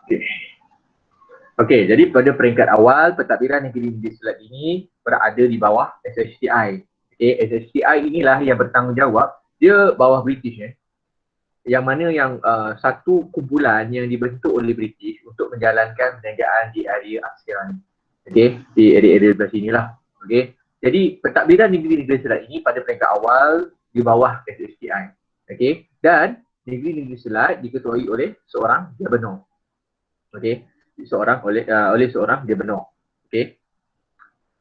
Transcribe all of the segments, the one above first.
Okay. Okey, jadi pada peringkat awal pentadbiran negeri-negeri Selat ini berada di bawah SHTI. Okey, SHTI inilah yang bertanggungjawab, dia bawah British yang mana yang satu kumpulan yang dibentuk oleh British untuk menjalankan perniagaan di area ASEAN. Okey, di area-area sebelah sinilah. Okey. Jadi pentadbiran negeri-negeri Selat ini pada peringkat awal di bawah SHTI. Okey, dan negeri-negeri Selat diketuai oleh seorang Gubernur. Okey, oleh seorang Gubernur. Okey.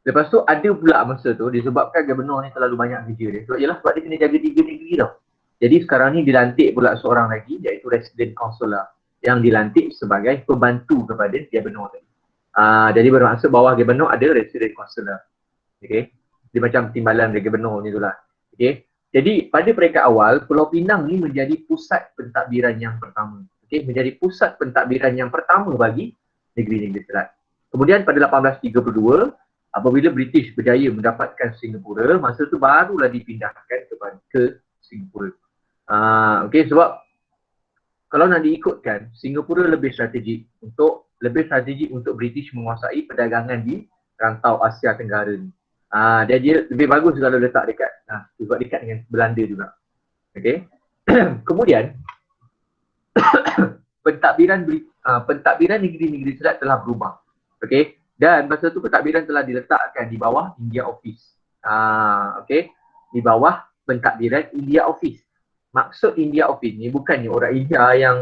Lepas tu ada pula masa tu disebabkan Gubernur ni terlalu banyak kerja dia. Sebab dia kena jaga 3 negeri tau. Jadi sekarang ni dilantik pula seorang lagi iaitu Resident Consular yang dilantik sebagai pembantu kepada Gubernur tadi. Jadi bermaksud bawah Gubernur ada Resident Consular. Okey. Dia macam timbalan dari Gubernur ni tu lah. Okey. Jadi pada peringkat awal Pulau Pinang ni menjadi pusat pentadbiran yang pertama. Okey, menjadi pusat pentadbiran yang pertama bagi negeri-negeri Selat. Kemudian pada 1832 apabila British berjaya mendapatkan Singapura, masa tu barulah dipindahkan ke Singapura. Okey, sebab kalau nak diikutkan, Singapura lebih strategik untuk British menguasai perdagangan di rantau Asia Tenggara ni. Dan dia lebih bagus kalau letak dekat sebab dekat dengan Belanda juga. Okey. Kemudian pentadbiran negeri-negeri Selat telah berubah. Okey. Dan masa tu pentadbiran telah diletakkan di bawah India Office. Okey. Di bawah pentadbiran India Office. Maksud India Office ni bukannya orang India yang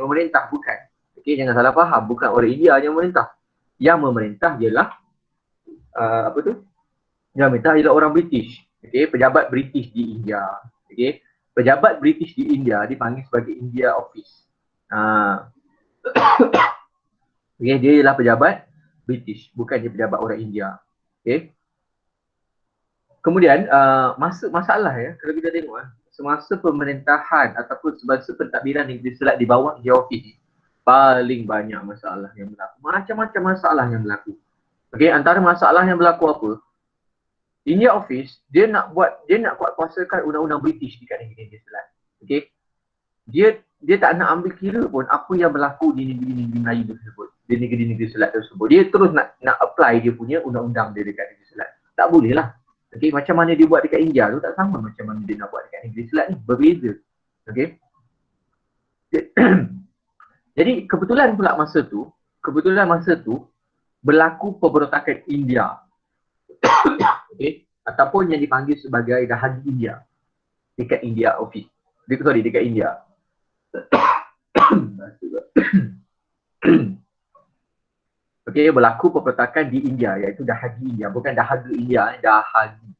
memerintah, bukan. Okey, jangan salah faham, bukan orang India yang memerintah. Yang memerintah ialah Yang memerintah ialah orang British. Okey, pejabat British di India. Okey. Pejabat British di India dipanggil sebagai India Office. Okay, dia ialah pejabat British, bukan dia pejabat orang India. Okay. Kemudian masalah kalau kita tengok semasa pemerintahan ataupun semasa pentadbiran negeri Selat di bawah India Office ni, paling banyak masalah yang berlaku. Macam-macam masalah yang berlaku. Okay, antara masalah yang berlaku apa? India Office dia nak kuasakan undang-undang British dekat negeri Selat. Okay. Dia tak nak ambil kira pun apa yang berlaku di negeri-negeri Melayu tersebut, di negeri-negeri Selat tersebut. Dia terus nak apply dia punya undang-undang dia dekat negeri Selat. Tak boleh lah. Okay, macam mana dia buat dekat India tu tak sama macam mana dia nak buat dekat negeri Selat ni. Berbeza. Okay. Jadi kebetulan masa tu berlaku pemberontakan India. Okay. Ataupun yang dipanggil sebagai Dahagi India dekat India Office. Dekat India. Okey, berlaku pemberontakan di India iaitu Dahagi India, bukan Dahaga India, Dahagi.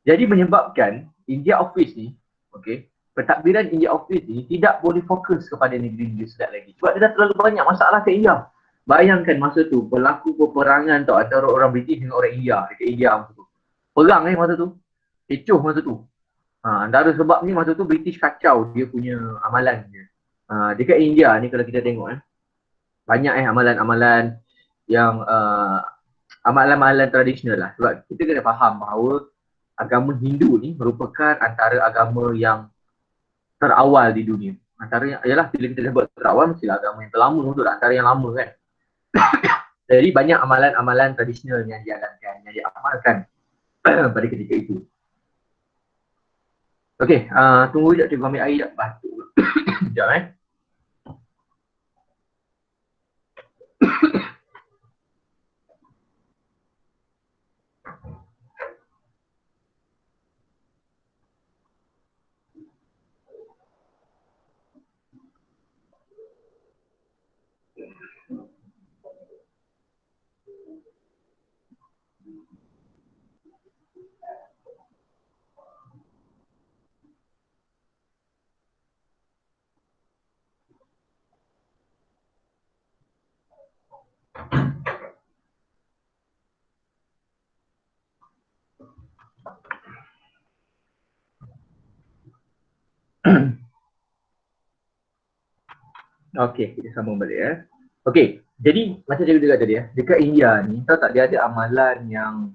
Jadi menyebabkan India Office ni, okey, pentadbiran India Office ni tidak boleh fokus kepada negeri-negeri Selat lagi. Sebab dia dah terlalu banyak masalah ke India. Bayangkan masa tu berlaku peperangan tau antara orang British dengan orang India dekat India masa tu. Perang masa tu. Kecoh masa tu. Antara sebab ni masa tu British kacau dia punya amalan dia. Dekat India ni kalau kita tengok banyak amalan-amalan yang amalan-amalan tradisional lah. Sebab kita kena faham bahawa agama Hindu ni merupakan antara agama yang terawal di dunia. Antara yang, ialah bila kita sebut terawal mestilah agama yang terlama tu lah, antara yang lama kan. Jadi banyak amalan-amalan tradisional yang diamalkan, yang diamalkan pada ketika itu. Okey, tunggu sekejap cikgu ambil air sekejap, batuk. Sekejap Okey, kita sambung balik Okey, jadi macam cikgu cakap tadi dekat India ni, tahu tak dia ada amalan yang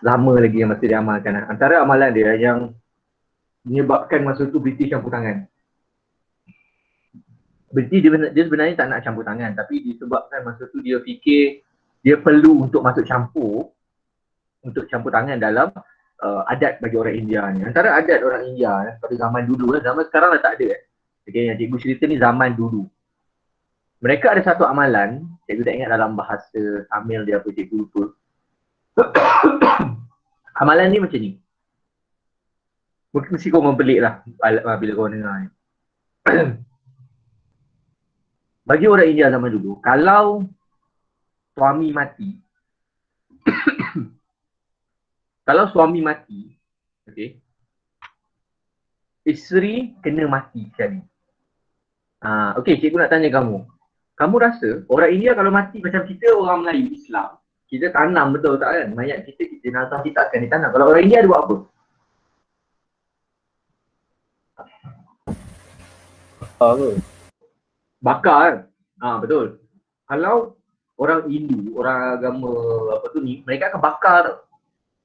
lama lagi yang masih diamalkan. Antara amalan dia yang menyebabkan masa tu British campur tangan. dia sebenarnya tak nak campur tangan, tapi disebabkan masa tu dia fikir dia perlu untuk masuk campur tangan dalam adat bagi orang India ni. Antara adat orang India pada zaman dulu, zaman sekarang dah tak ada. Okay, yang cikgu cerita ni zaman dulu. Mereka ada satu amalan, cikgu tak ingat dalam bahasa Tamil dia apa, cikgu lupa. Amalan ni macam ni. Mesti korang pelik lah bila korang dengar ni. Bagi orang India zaman dulu, kalau suami mati, okay, isteri kena mati sekali. Okay, cikgu nak tanya kamu. Kamu rasa orang India kalau mati macam kita orang Melayu Islam, kita tanam betul tak kan? Mayat kita jenazah kita akan ditanam. Kalau orang India dia buat apa? Bakar kan? Betul. Kalau orang Hindu, orang agama apa tu ni, mereka akan bakar.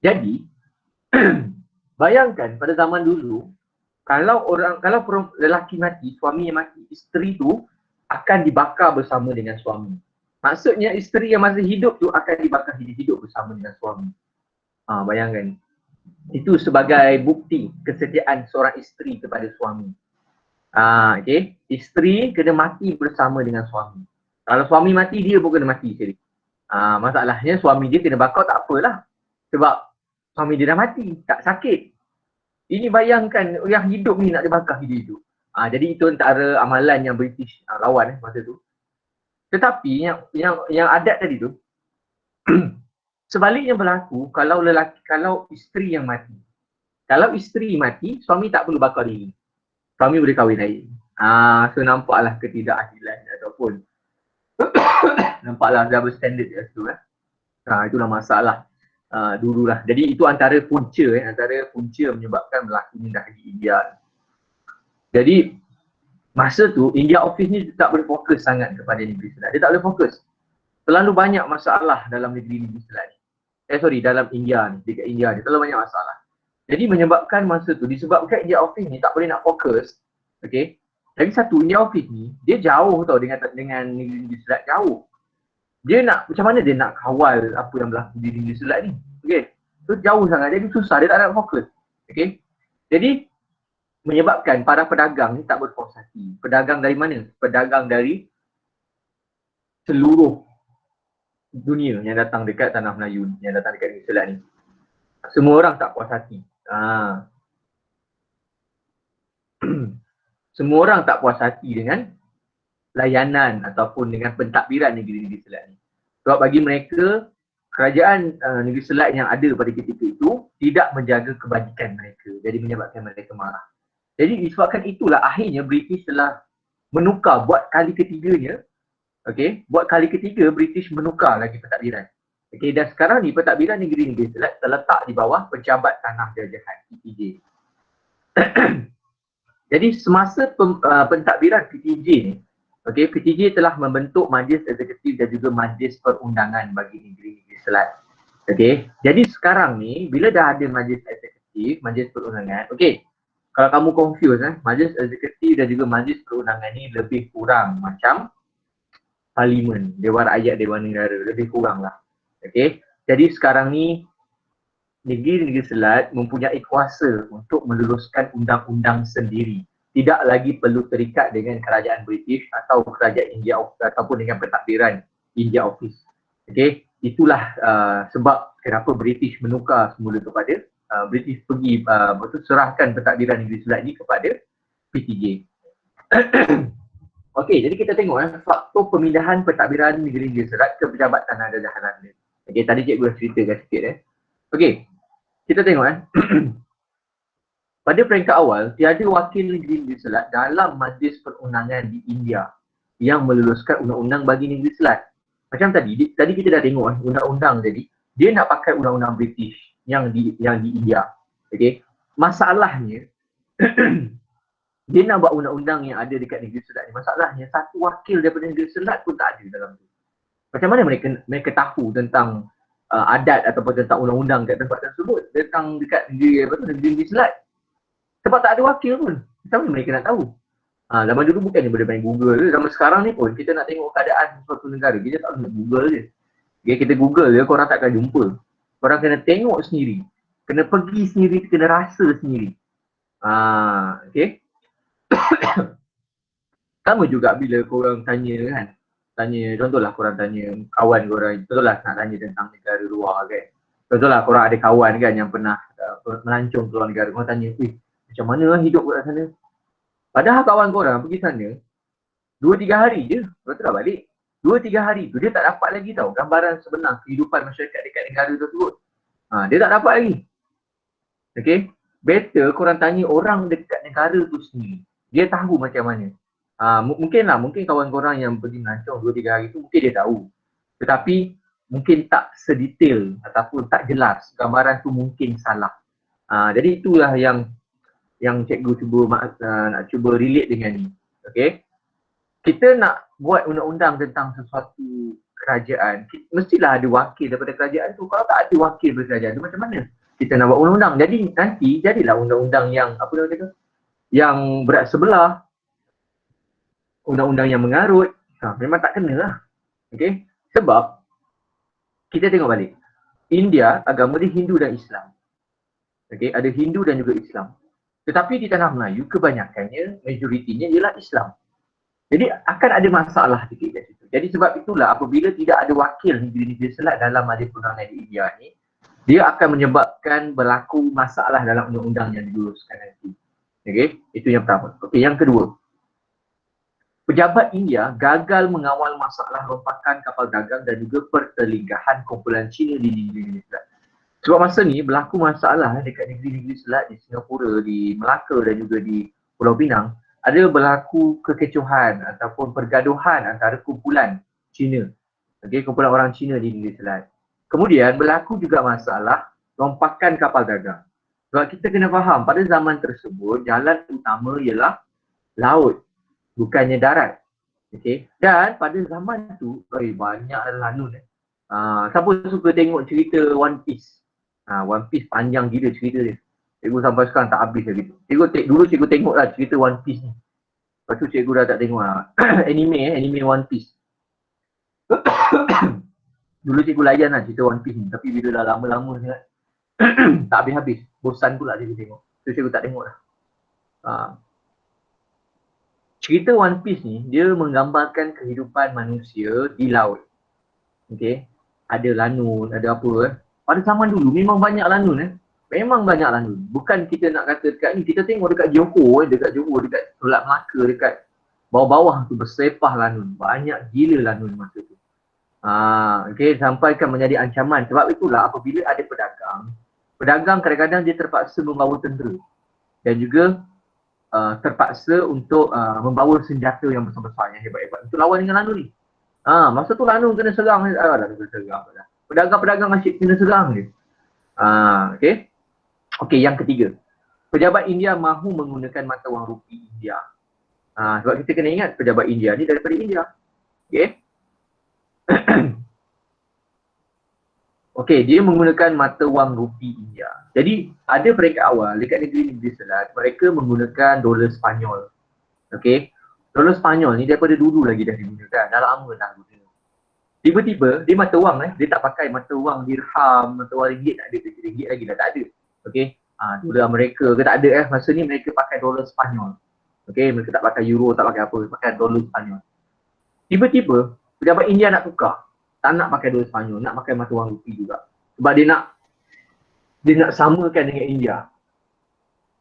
Jadi bayangkan pada zaman dulu, kalau lelaki mati, suami yang mati, isteri tu akan dibakar bersama dengan suami. Maksudnya isteri yang masih hidup tu akan dibakar hidup bersama dengan suami. Bayangkan. Itu sebagai bukti kesetiaan seorang isteri kepada suami. Okay. Isteri kena mati bersama dengan suami. Kalau suami mati, dia pun kena mati sekali. Masalahnya suami dia kena bakar tak apalah. Sebab suami dia dah mati, tak sakit. Ini bayangkan yang hidup ni nak dibakar hidup. Jadi itu antara amalan yang British lawan masa tu. Tetapi yang adat tadi tu sebaliknya berlaku kalau isteri yang mati. Kalau isteri mati, suami tak perlu bakar diri. Suami boleh kahwin lain. So nampaklah ketidakadilan ataupun nampaklah double standard kat situ kan. Itulah masalah dululah. Jadi itu antara punca menyebabkan berlakunya dahlia India. Jadi masa tu India Office ni tak boleh fokus sangat kepada Negeri Selat. Dia tak boleh fokus. Terlalu banyak masalah dalam negeri Selat ni. Dalam India ni, dekat India ni terlalu banyak masalah. Jadi menyebabkan masa tu, disebabkan India Office ni tak boleh nak fokus. Okay. Lagi satu, India Office ni dia jauh tau dengan Negeri Selat, jauh. Dia nak, macam mana dia nak kawal apa yang berlaku di Negeri Selat ni. Okay. So jauh sangat, jadi susah, dia tak nak fokus. Okay. Jadi menyebabkan para pedagang ni tak berpuas hati. Pedagang dari mana? Pedagang dari seluruh dunia yang datang dekat tanah Melayu, yang datang dekat Negeri Selat ni. Semua orang tak puas hati. Semua orang tak puas hati dengan layanan ataupun dengan pentadbiran Negeri Selat ni. Sebab bagi mereka, kerajaan Negeri Selat yang ada pada ketika itu tidak menjaga kebajikan mereka. Jadi menyebabkan mereka marah. Jadi disebabkan itulah akhirnya British telah menukar buat kali ketiganya. Okay, buat kali ketiga British menukar lagi pentadbiran. Okay, dan sekarang ni pentadbiran Negeri Selat terletak di bawah Pejabat Tanah Jajahan PTJ. Jadi semasa pentadbiran PTJ ni, okay, PTJ telah membentuk Majlis Eksekutif dan juga Majlis Perundangan bagi Negeri Selat. Okay, jadi sekarang ni bila dah ada Majlis Eksekutif, Majlis Perundangan, okay, kalau kamu confuse Majlis Eksekutif dan juga Majlis Perundangan ni lebih kurang macam Parlimen, Dewan Rakyat, Dewan Negara, lebih kurang lah. Okay, jadi sekarang ni Negeri Selat mempunyai kuasa untuk meluluskan undang-undang sendiri. Tidak lagi perlu terikat dengan kerajaan British atau kerajaan India ataupun dengan pentadbiran India Office. Okay, itulah sebab kenapa British menukar semula kepada British pergi serahkan pentadbiran Negeri Selat ni kepada PTJ. Okey, jadi kita tengok faktor pemindahan pentadbiran Negeri Selat ke Pejabat Tanah Jajahan. Okey, tadi cikgu dah ceritakan sikit Okey, kita tengok pada peringkat awal, tiada wakil Negeri Selat dalam Majlis Perundangan di India yang meluluskan undang-undang bagi Negeri Selat. Macam tadi kita dah tengok undang-undang jadi dia nak pakai undang-undang British yang di India. Okey. Masalahnya dia nak buat undang-undang yang ada dekat Negeri Selat ni. Masalahnya satu wakil daripada Negeri Selat pun tak ada dalam tu. Macam mana mereka tahu tentang adat ataupun tentang undang-undang kat tempat tersebut, tentang dekat Negeri Selat? Sebab tak ada wakil pun. Macam mana mereka nak tahu? Zaman dulu bukannya boleh main Google je. Zaman sekarang ni pun kita nak tengok keadaan suatu negara, kita tak boleh Google je. Okay, kita Google je, korang takkan jumpa. Korang kena tengok sendiri. Kena pergi sendiri, kena rasa sendiri. Okay. Sama juga bila korang tanya kan. Tanya, contohlah korang tanya kawan korang, contohlah nak tanya tentang negara luar kan. Contohlah korang ada kawan kan yang pernah melancong keluar negara. Korang tanya, macam mana lah hidup kat sana? Padahal kawan korang pergi sana 2-3 hari je, lepas tu dah balik. 2-3 hari tu dia tak dapat lagi tau gambaran sebenar kehidupan masyarakat dekat negara tersebut. Dia tak dapat lagi. Okay, better korang tanya orang dekat negara tu sendiri. Dia tahu macam mana. Mungkin kawan korang yang pergi melancong 2-3 hari tu mungkin dia tahu. Tetapi mungkin tak sedetail ataupun tak jelas. Gambaran tu mungkin salah. Jadi itulah yang cikgu nak cuba relate dengan ni. Okay. Kita nak buat undang-undang tentang sesuatu kerajaan, mestilah ada wakil daripada kerajaan tu. Kalau tak ada wakil daripada kerajaan tu, macam mana kita nak buat undang-undang? Jadi nanti jadilah undang-undang yang apa nama dia tu? Yang berat sebelah, undang-undang yang mengarut. Memang tak kena lah. Okay? Sebab kita tengok balik. India agama dia Hindu dan Islam. Okay? Ada Hindu dan juga Islam. Tetapi di tanah Melayu kebanyakannya, majoritinya ialah Islam. Jadi akan ada masalah sikit kat situ. Jadi sebab itulah apabila tidak ada wakil negeri-negeri Selat dalam Majlis Perundangan di India ni, dia akan menyebabkan berlaku masalah dalam undang-undang yang diluluskan nanti. Okay, itu yang pertama. Okay, yang kedua. Pejabat India gagal mengawal masalah rompakan kapal dagang dan juga pertelingkahan kumpulan Cina di negeri-negeri Selat. Sebab masa ni berlaku masalah dekat negeri-negeri Selat di Singapura, di Melaka dan juga di Pulau Pinang. Ada berlaku kekecohan ataupun pergaduhan antara kumpulan Cina. Okay, kumpulan orang Cina di negeri Selat. Kemudian berlaku juga masalah rompakan kapal dagang. Sebab kita kena faham pada zaman tersebut jalan utama ialah laut, bukannya darat. Okay. Dan pada zaman tu banyak lanun. Siapa suka tengok cerita One Piece? One Piece panjang gila cerita dia. Cikgu sampai sekarang tak habis lagi tu. Dulu cikgu tengok lah cerita One Piece ni. Lepas tu cikgu dah tak tengok lah. anime One Piece. Dulu cikgu layan lah cerita One Piece ni. Tapi bila dah lama-lama sangat, tak habis-habis. Bosan pula cikgu tengok. So cikgu tak tengok lah. Cerita One Piece ni, dia menggambarkan kehidupan manusia di laut. Okay. Ada lanun, ada apa. Pada zaman dulu memang banyak lanun. Memang banyak lanun. Bukan kita nak kata dekat ni, kita tengok dekat Johor, dekat Selat Melaka, dekat bawah-bawah tu bersepah lanun. Banyak gila lanun masa tu. Okay, sampaikan menjadi ancaman. Sebab itulah apabila ada pedagang kadang-kadang dia terpaksa membawa tentera. Dan juga terpaksa untuk membawa senjata yang besar-besar, yang hebat-hebat untuk lawan dengan lanun ni. Masa tu lanun kena serang. Pedagang-pedagang asyik kena serang dia. Okay. Okey, yang ketiga. Pejabat India mahu menggunakan mata wang rupi India. Sebab kita kena ingat pejabat India ni daripada India. Okey. Okey, dia menggunakan mata wang rupi India. Jadi, ada peringkat awal dekat negeri-negeri Selat, mereka menggunakan dolar Spanyol. Okey. Dolar Spanyol ni daripada dulu lagi dah digunakan. Dah lama dah guna. Tiba-tiba, dia mata wang dia tak pakai mata wang dirham, mata wang ringgit tak ada. Ringgit lagi dah tak ada. Okay, dolar Amerika ke tak ada masa ni mereka pakai dolar Spanyol. Okay, mereka tak pakai euro, tak pakai apa, pakai dolar Spanyol. Tiba-tiba, pejabat India nak tukar. Tak nak pakai dolar Spanyol, nak pakai mata wang rupi juga. Sebab dia nak samakan dengan India.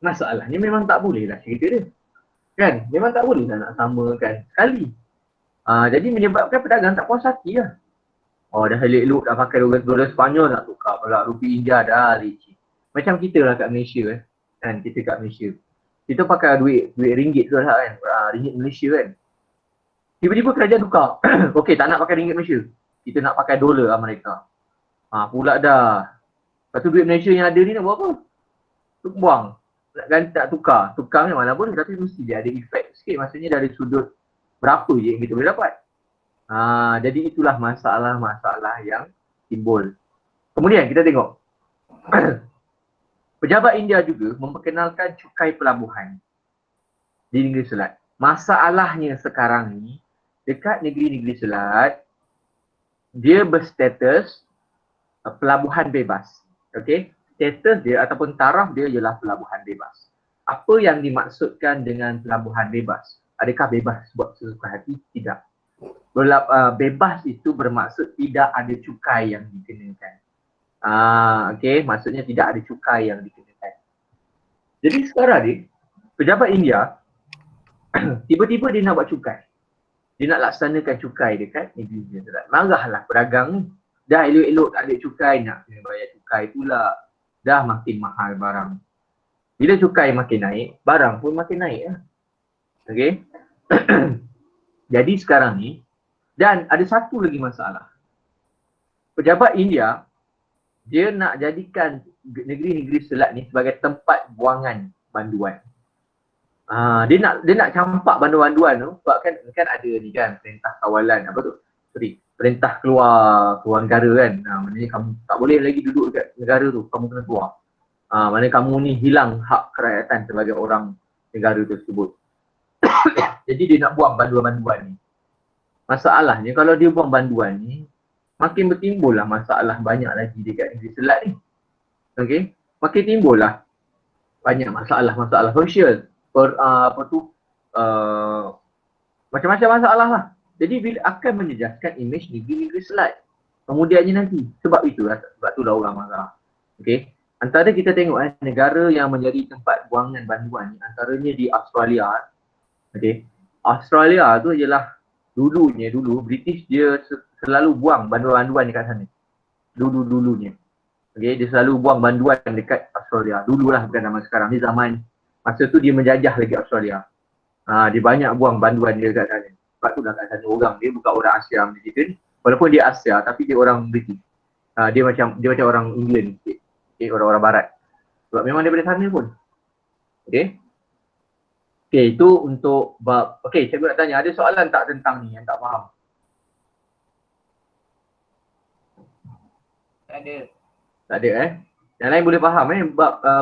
Masalahnya memang tak boleh lah cerita dia. Kan, memang tak boleh lah nak samakan sekali. Jadi menyebabkan pedagang tak puas hati lah. Dah elok-elok dah pakai dolar Spanyol, nak tukar pula rupi India dah licin. Macam kita lah kat Malaysia kan. Kita kat Malaysia. Kita pakai duit ringgit tu lah kan. Ringgit Malaysia kan. Tiba-tiba kerajaan tukar. Okey, tak nak pakai ringgit Malaysia. Kita nak pakai dolar Amerika. Pula dah. Lepas tu duit Malaysia yang ada ni nak buat apa? Buang. Tak tukar. Tukar ni mana pun tapi mesti dia ada efek sikit. Maksudnya dari sudut berapa je yang kita boleh dapat. Jadi itulah masalah-masalah yang timbul. Kemudian kita tengok. Pejabat India juga memperkenalkan cukai pelabuhan di negeri Selat. Masalahnya sekarang ni, dekat negeri-negeri Selat, dia berstatus pelabuhan bebas. Okey, status dia ataupun taraf dia ialah pelabuhan bebas. Apa yang dimaksudkan dengan pelabuhan bebas? Adakah bebas buat sesuka hati? Tidak. Bebas itu bermaksud tidak ada cukai yang dikenakan. Okey, maksudnya tidak ada cukai yang dikenakan. Jadi sekarang ni, pejabat India tiba-tiba dia nak buat cukai. Dia nak laksanakan cukai dekat negeri India. Marahlah pedagang ni. Dah elok-elok tak ada cukai, nak kena bayar cukai pula. Dah makin mahal barang. Bila cukai makin naik, barang pun makin naik lah. Okay. Jadi sekarang ni, dan ada satu lagi masalah. Pejabat India, dia nak jadikan negeri-negeri Selat ni sebagai tempat buangan banduan. Dia nak campak banduan-banduan tu, sebab kan ada ni kan, perintah kawalan, apa tu? Perintah keluar negara kan. Maknanya kamu tak boleh lagi duduk dekat negara tu, kamu kena keluar. Maknanya kamu ni hilang hak kerakyatan sebagai orang negara tersebut. Jadi dia nak buang banduan-banduan ni. Masalahnya kalau dia buang banduan ni, makin bertimbul lah masalah banyak lagi dekat negeri Selat ni. Okay? Makin timbul lah banyak masalah-masalah sosial. Macam-macam masalah lah. Jadi bila akan menjejaskan imej negeri-negeri Selat kemudiannya nanti. Sebab itulah, sebab itulah orang marah. Okay. Antara kita tengok negara yang menjadi tempat buangan banduan ni, antaranya di Australia. Okay. Australia tu ialah dulu British dia selalu buang banduan-banduan dekat sana. Dulunya. Okay, dia selalu buang banduan dekat Australia. Dululah, bukan zaman sekarang. Ni zaman masa tu dia menjajah lagi Australia. Dia banyak buang banduan dia dekat sana. Sebab tu dah kat sana orang dia bukan orang Asia macam kita ni. Walaupun dia Asia tapi dia orang British. Dia macam orang England sikit. Okay, orang-orang barat. Sebab memang daripada sana pun. Okay. Okay, itu untuk bab. Okay, cikgu nak tanya, ada soalan tak tentang ni yang tak faham? Tak ada. Tak ada Yang lain boleh faham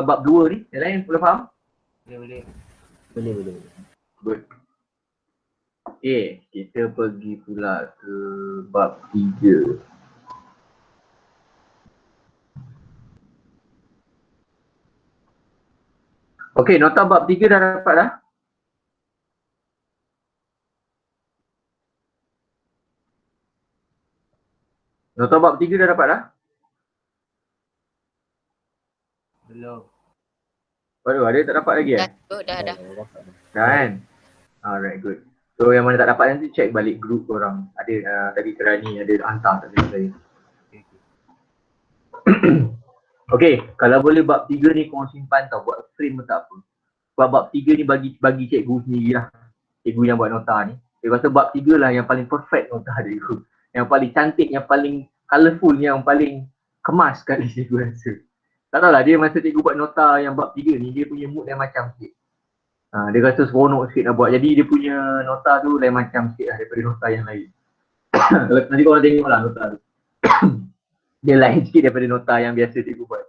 bab 2 ni? Yang lain boleh faham? Boleh. Good. Okay, kita pergi pula ke bab 3. Okay, nota bab 3 dah dapat dah? Nota bab 3 dah dapat dah? Belum. Waduh, ada tak dapat lagi Dah. Dah kan? Alright, good. So yang mana tak dapat nanti check balik grup korang. Ada tadi Terani ada hantar tadi saya. Okay, kalau boleh bab 3 ni korang simpan tau, buat frame pun tak apa. Sebab bab 3 ni bagi cikgu sendiri lah. Cikgu yang buat nota ni. Saya rasa bab 3 lah yang paling perfect nota cikgu. Yang paling cantik, yang paling colourful, yang paling kemas sekali cikgu rasa. Tak tahulah, dia masa cikgu buat nota yang bab 3 ni, dia punya mood lain macam sikit. Dia rasa seronok sikit nak buat. Jadi dia punya nota tu lain macam sikit lah daripada nota yang lain. Nanti korang tengok lah nota tu. Dia lain sikit daripada nota yang biasa cikgu buat.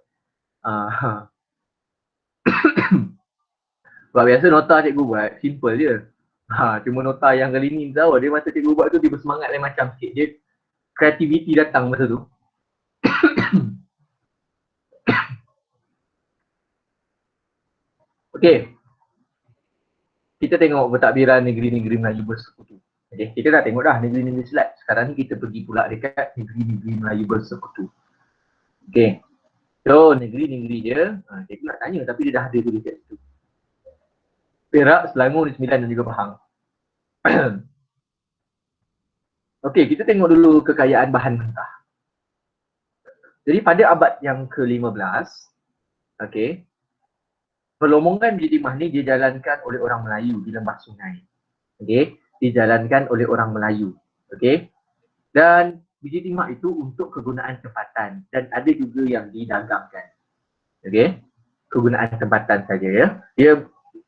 Sebab biasa nota cikgu buat simple je. Cuma nota yang kali ni tahu dia masa cikgu buat tu dia bersemangat lain macam sikit. Dia kreativiti datang masa tu. Okay. Kita tengok pentadbiran negeri-negeri Melayu bersekutu. Okay, kita dah tengok dah negeri-negeri Selat. Sekarang ni kita pergi pula dekat negeri-negeri Melayu bersekutu. Okay. So negeri-negeri dia, cikgu nak tanya tapi dia dah ada tu dekat situ. Perak, Selangor, Negeri Sembilan dan juga Pahang. Okey, kita tengok dulu kekayaan bahan mentah. Jadi pada abad yang ke-15, okey, perlombongan biji timah ni dijalankan oleh orang Melayu di lembah sungai. Okey, dijalankan oleh orang Melayu. Okey. Dan biji timah itu untuk kegunaan tempatan dan ada juga yang didagangkan. Okey. Kegunaan tempatan saja ya.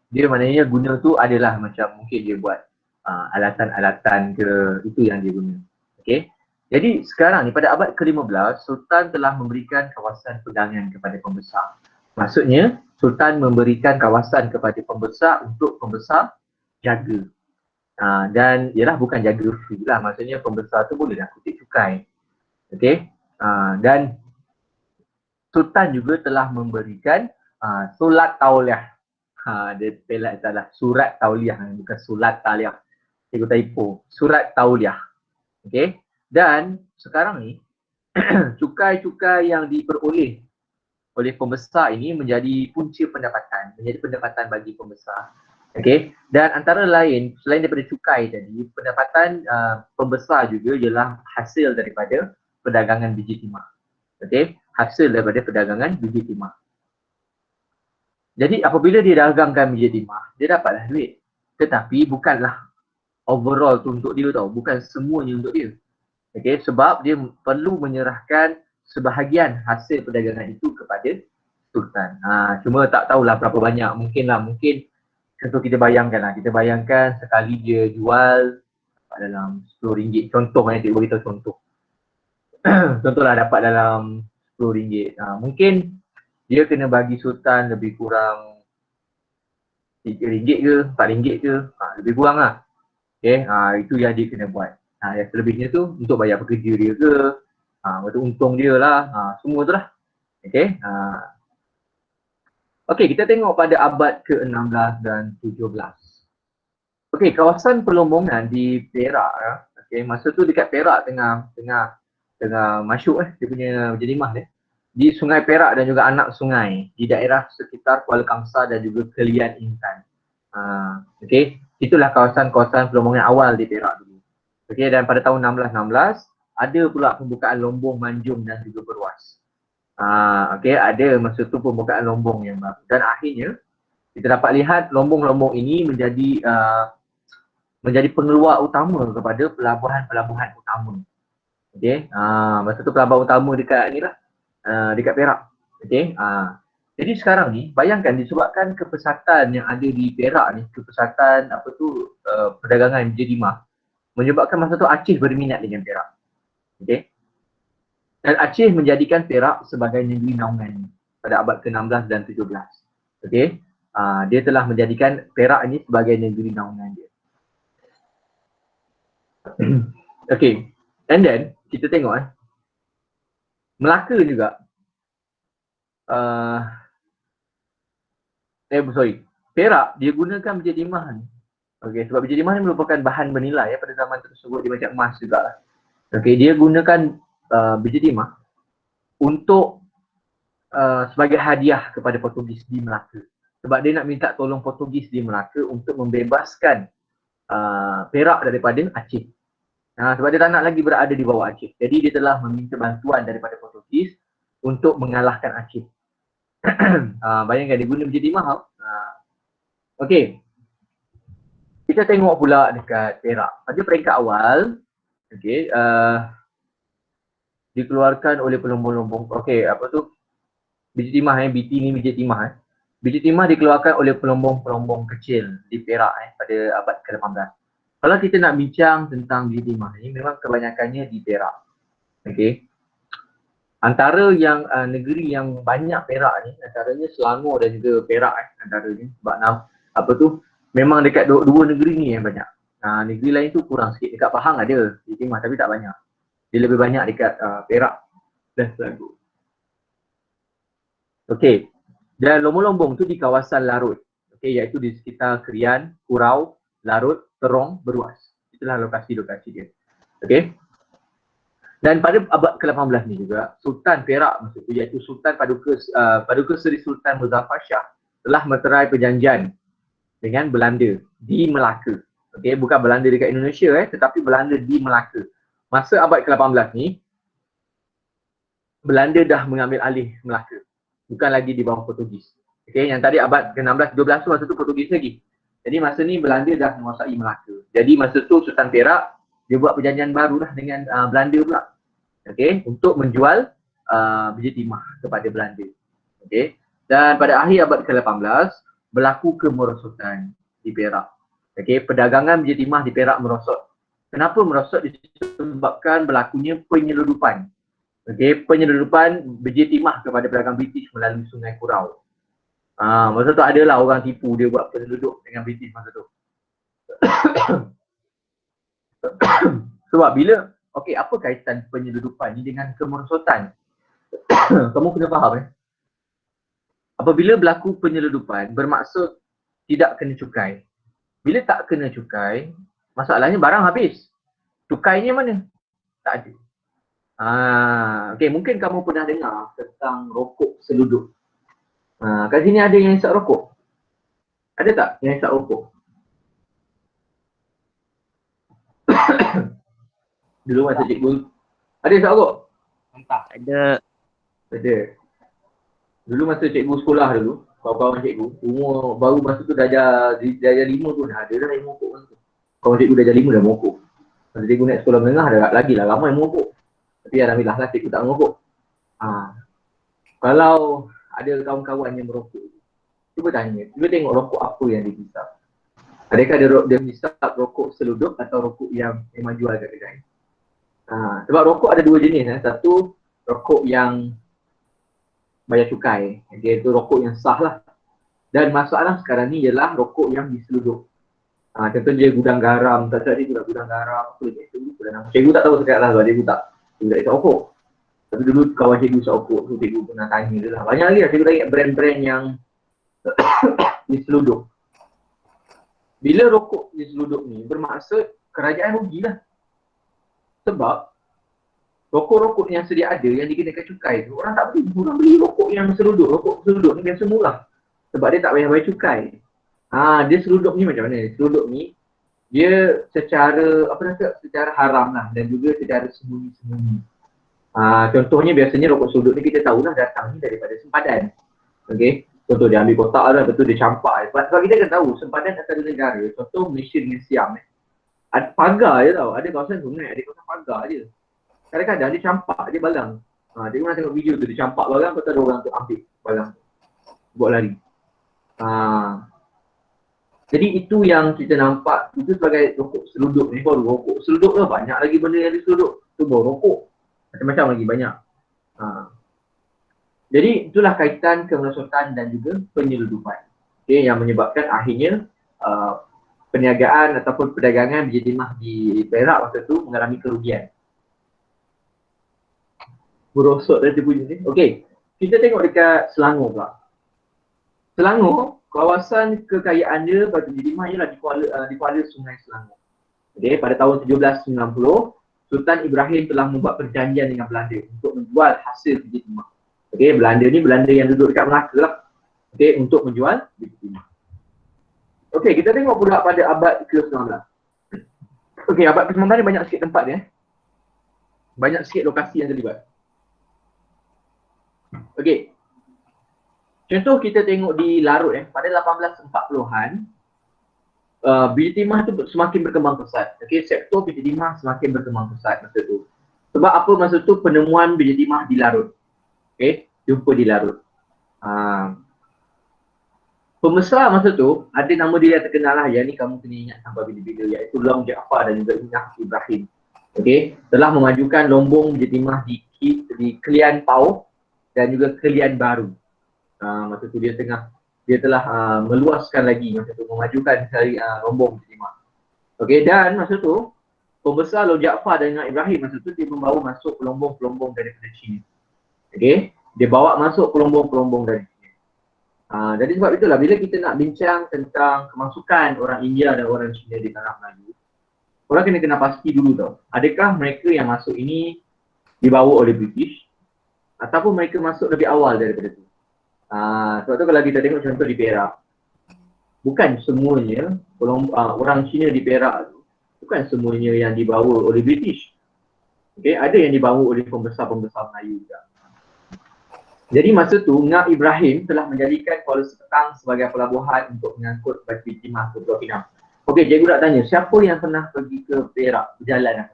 Dia maknanya guna tu adalah macam mungkin dia buat alatan-alatan ke, itu yang dia guna. Okey. Jadi sekarang ni pada abad ke-15, Sultan telah memberikan kawasan pegangan kepada pembesar. Maksudnya Sultan memberikan kawasan kepada pembesar untuk pembesar jaga. Dan ialah bukan jaga free lah, maksudnya pembesar tu boleh dah kutip cukai. Okey. Dan Sultan juga telah memberikan solat tauliah. Dia pelat salah, surat tauliah, bukan solat tauliah. Cikgu typo, surat tauliah. Okey. Dan sekarang ni cukai-cukai yang diperoleh oleh pembesar ini menjadi punca pendapatan, menjadi pendapatan bagi pembesar. Okey. Dan antara lain, selain daripada cukai tadi, pendapatan pembesar juga ialah hasil daripada perdagangan biji timah. Okey, hasil daripada perdagangan biji timah. Jadi apabila dia dagangkan biji timah, dia dapatlah duit. Tetapi bukanlah overall tu untuk dia tau, bukan semuanya untuk dia. Okey, sebab dia perlu menyerahkan sebahagian hasil perdagangan itu kepada sultan. Cuma tak tahulah berapa banyak, mungkin contoh kita bayangkan sekali dia jual dalam RM10. Contoh cikgu beritahu contoh. Contohlah dapat dalam RM10. Mungkin dia kena bagi sultan lebih kurang RM3 ke, RM4 ke, lebih kurang lah. Okay, itu yang dia kena buat. Yang selebihnya tu untuk bayar pekerja dia ke, betul untung dia lah, semua tu lah. Okay. Okay, kita tengok pada abad ke-16 dan 17. Okay, kawasan perlombongan di Perak, okay, masa tu dekat Perak tengah masuk dia punya berjemah dia. Di Sungai Perak dan juga anak sungai di daerah sekitar Kuala Kangsar dan juga Kelian Intan. Okey, itulah kawasan-kawasan perlombongan awal di Perak dulu. Okey, dan pada tahun 1616 ada pula pembukaan lombong Manjung dan juga Berwas. Okey, ada masa tu pembukaan lombong yang baru. Dan akhirnya kita dapat lihat lombong-lombong ini menjadi pengeluar utama kepada pelabuhan-pelabuhan utama. Okey, masa tu pelabuhan utama dekat ni lah. Dekat Perak. Okey. Jadi sekarang ni bayangkan disebabkan kepesatan yang ada di Perak ni, kepesatan perdagangan biji timah, menyebabkan masa tu Aceh berminat dengan Perak. Okey. Dan Aceh menjadikan Perak sebagai negeri naungan pada abad ke-16 dan 17. Okey. Dia telah menjadikan Perak ni sebagai negeri naungan dia. Okey. And then kita tengok Melaka juga Perak dia gunakan biji timah ni. Okey, sebab biji timah ni merupakan bahan bernilai pada zaman tersebut, dia macam emas juga. Okey, dia gunakan biji timah untuk sebagai hadiah kepada Portugis di Melaka. Sebab dia nak minta tolong Portugis di Melaka untuk membebaskan Perak daripada Aceh. Sebab dia tak nak lagi berada di bawah Aceh. Jadi dia telah meminta bantuan daripada Portugis untuk mengalahkan Aceh. Bayangkan dia guna biji timah. Okey. Kita tengok pula dekat Perak. Pada peringkat awal, okey, dikeluarkan oleh pelombong-lombong. Okey, biji timah BT ni biji timah. Biji timah dikeluarkan oleh pelombong-pelombong kecil di Perak pada abad ke-18. Kalau kita nak bincang tentang biji timah ni, memang kebanyakannya di Perak. Okey. Antara yang negeri yang banyak Perak ni, antaranya Selangor dan juga Perak antaranya. Sebab memang dekat dua negeri ni yang banyak. Negeri lain tu kurang sikit. Dekat Pahang ada biji timah tapi tak banyak. Dia lebih banyak dekat Perak dan Selangor. Okey. Dan lombong-lombong tu di kawasan Larut. Okey, iaitu di sekitar Krian, Kurau, Larut, Terong, Berwas. Itulah lokasi-lokasi dia. Okey. Dan pada abad ke-18 ni juga, Sultan Perak masa tu, iaitu Sultan Paduka Seri Sultan Muzaffar Shah telah meterai perjanjian dengan Belanda di Melaka. Okey, bukan Belanda dekat Indonesia tetapi Belanda di Melaka. Masa abad ke-18 ni, Belanda dah mengambil alih Melaka. Bukan lagi di bawah Portugis. Okey, yang tadi abad ke-16, 12 tu masa tu Portugis lagi. Jadi masa ni Belanda dah menguasai Melaka. Jadi masa tu Sultan Perak dia buat perjanjian baru lah dengan Belanda pula. Okey, untuk menjual biji timah kepada Belanda. Okey. Dan pada akhir abad ke-18 berlaku kemerosotan di Perak. Okey, perdagangan biji timah di Perak merosot. Kenapa merosot? Disebabkan berlakunya penyeludupan. Okey, penyeludupan biji timah kepada pedagang British melalui Sungai Kurau. Masa tu adalah orang tipu, dia buat penyelundup dengan British masa tu. Sebab bila, okey, apa kaitan penyeludupan ni dengan kemerosotan? Kamu kena faham apabila berlaku penyeludupan bermaksud tidak kena cukai. Bila tak kena cukai, masalahnya barang habis. Cukainya mana? Tak ada. Okey, mungkin kamu pernah dengar tentang rokok seluduk. Kat sini ada yang hisap rokok? Ada tak yang hisap rokok? Dulu masa cikgu, ada hisap rokok? Entah. Ada. Dulu masa cikgu sekolah dulu, kawan-kawan cikgu, umur baru masa tu darjah 5 tu dah ada dah yang merokok masa tu. Kawan cikgu darjah 5 dah merokok. Masa cikgu naik sekolah menengah dah lagi lah ramai merokok. Tapi alhamdulillah lah cikgu tak merokok. Kalau ada kawan-kawan yang merokok, cuba tanya, cuba tengok rokok apa yang dia hisap. Adakah dia hisap rokok seluduk atau rokok yang memang jual kat kedai? Sebab rokok ada dua jenis. Satu, rokok yang bayar cukai. Dia tu rokok yang sah lah. Dan masalah sekarang ni ialah rokok yang diseluduk. Contoh dia gudang garam, tak tahu dia gudang garam, apa dia tu. Cikgu tak tahu sekarang lah sebab cikgu tak isap rokok. Tapi dulu kawan cikgu isap rokok tu, cikgu pernah tanya dia lah. Banyak lagi lah cikgu tanya brand-brand yang diseluduk. Bila rokok diseluduk ni bermaksud kerajaan rugilah. Sebab rokok-rokok yang sedia ada yang dikenakan cukai tu, orang tak beli. Orang beli rokok yang seluduk. Rokok seluduk ni biasa murah. Sebab dia tak payah bayar cukai. Dia seluduk ni macam mana? Seluduk ni dia secara secara haram lah dan juga secara sembunyi-sembunyi. Contohnya biasanya rokok seluduk ni kita tahulah datang ni daripada sempadan. Okey. Contoh dia ambil kotak lah, betul dia campak. Sebab kita kan tahu sempadan antara negara, contoh Malaysia dengan Siam ada pagar je tau. Ada kawasan sungai, ada kawasan pagar je. Kadang-kadang dia campak, dia balang. Dia pernah tengok video tu, dia campak balang, lepas tu ada orang tu ambil balang. Buat lari. Jadi itu yang kita nampak, itu sebagai rokok seluduk ni, baru rokok seluduk lah. Banyak lagi benda yang diseluduk. Tu baru rokok. Macam-macam lagi, banyak. Jadi itulah kaitan kemerosotan dan juga penyeludupan. Okay, yang menyebabkan akhirnya perniagaan ataupun perdagangan biji timah di Perak waktu tu mengalami kerugian. Berosot dah dia bunyi ni. Okey, kita tengok dekat Selangor pula. Selangor, kawasan kekayaan dia batu biji timah ialah di Kuala Sungai Selangor. Okey, pada tahun 1790, Sultan Ibrahim telah membuat perjanjian dengan Belanda untuk menjual hasil biji timah. Okey, Belanda ni Belanda yang duduk dekat Melaka lah. Okey, untuk menjual biji timah. Okey, kita tengok pula pada abad ke-19. Okey, abad ke-19 ni banyak sikit tempat dia. Banyak sikit lokasi yang terlibat. Okey. Contoh kita tengok di Larut pada 1840-an, biji timah tu semakin berkembang pesat. Okey, sektor biji timah semakin berkembang pesat masa tu. Sebab apa masa tu penemuan biji timah di Larut. Okey, jumpa di Larut. Pembesar masa tu ada nama dia yang terkenal lah, yang ni kamu kena ingat sampai bila-bila, iaitu Long Jaafar dan juga Inah Ibrahim. Okey, telah memajukan lombong biji timah di Kelian Pau dan juga Kelian Baru. Masa tu dia telah meluaskan lagi, masa tu memajukan sekali lombong biji timah. Okey, dan masa tu pembesar Long Jaafar dan Inah Ibrahim masa tu dia membawa masuk pelombong-pelombong daripada China. Okey, dia bawa masuk pelombong-pelombong dari China. Jadi sebab itulah bila kita nak bincang tentang kemasukan orang India dan orang China di tanah Melayu, orang kena pasti dulu tau, adakah mereka yang masuk ini dibawa oleh British ataupun mereka masuk lebih awal daripada itu. Sebab tu kalau kita tengok contoh di Perak, bukan semuanya orang Cina di Perak tu, bukan semuanya yang dibawa oleh British. Okay, ada yang dibawa oleh pembesar-pembesar Melayu juga. Jadi masa tu Ngah Ibrahim telah menjadikan Kuala Sepetang sebagai pelabuhan untuk mengangkut batu timah ke Pulau Pinang. Okey, cikgu nak tanya, siapa yang pernah pergi ke Perak berjalan?